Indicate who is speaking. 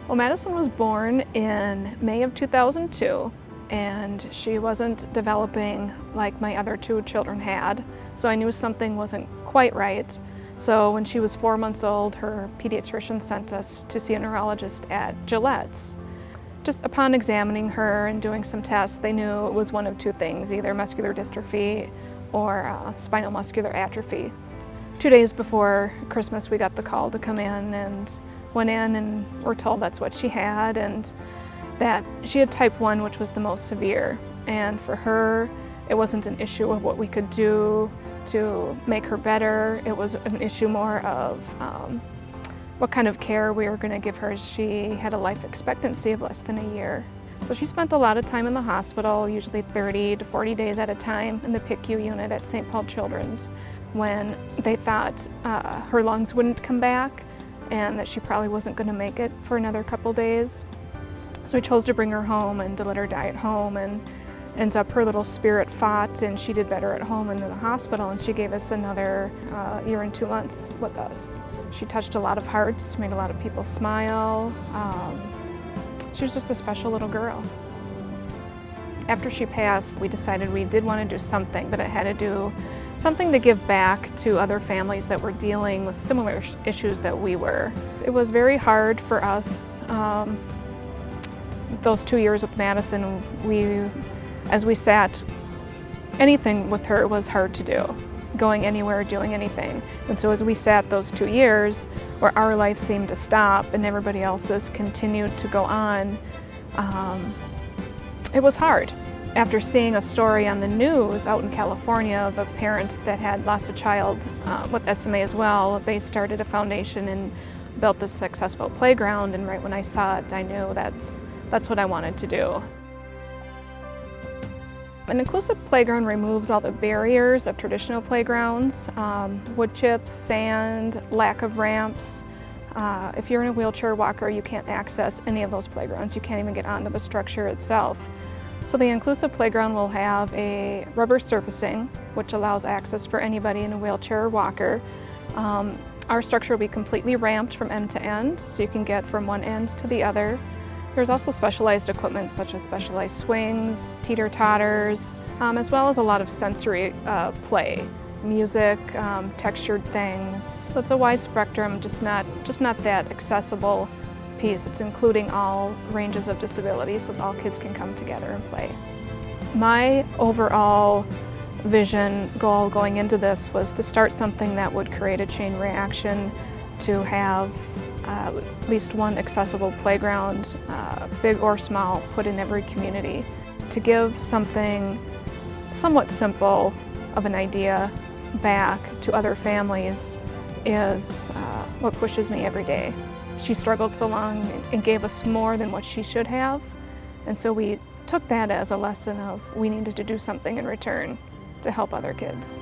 Speaker 1: Well, Madison was born in May of 2002, and she wasn't developing like my other two children had, so I knew something wasn't quite right. So when she was 4 months old, her pediatrician sent us to see a neurologist at Gillette's. Just upon examining her and doing some tests, they knew it was one of two things, either muscular dystrophy or spinal muscular atrophy. 2 days before Christmas, we got the call to come in and went in and were told that's what she had, and that she had type 1, which was the most severe. And for her, it wasn't an issue of what we could do to make her better. It was an issue more of what kind of care we were going to give her. She had a life expectancy of less than a year. So she spent a lot of time in the hospital, usually 30 to 40 days at a time in the PICU unit at St. Paul Children's, when they thought her lungs wouldn't come back and that she probably wasn't going to make it for another couple days. So we chose to bring her home and to let her die at home, and ends up her little spirit fought and she did better at home and in the hospital, and she gave us another year and 2 months with us. She touched a lot of hearts, made a lot of people smile. She was just a special little girl. After she passed, we decided we did want to do something, but it had to do something to give back to other families that were dealing with similar issues that we were. It was very hard for us. Those 2 years with Madison, as we sat, anything with her was hard to do, going anywhere, doing anything. And so as we sat those 2 years where our life seemed to stop and everybody else's continued to go on, it was hard. After seeing a story on the news out in California of a parent that had lost a child with SMA as well, they started a foundation and built this successful playground, and right when I saw it, I knew that's what I wanted to do. An inclusive playground removes all the barriers of traditional playgrounds, wood chips, sand, lack of ramps. If you're in a wheelchair walker, you can't access any of those playgrounds. You can't even get onto the structure itself. So the inclusive playground will have a rubber surfacing, which allows access for anybody in a wheelchair or walker. Our structure will be completely ramped from end to end, so you can get from one end to the other. There's also specialized equipment such as specialized swings, teeter-totters, as well as a lot of sensory play, music, textured things. So it's a wide spectrum, just not that accessible piece. It's including all ranges of disabilities, so all kids can come together and play. My overall vision goal going into this was to start something that would create a chain reaction, to have at least one accessible playground, big or small, put in every community. To give something somewhat simple of an idea back to other families is what pushes me every day. She struggled so long and gave us more than what she should have, and so we took that as a lesson of we needed to do something in return to help other kids.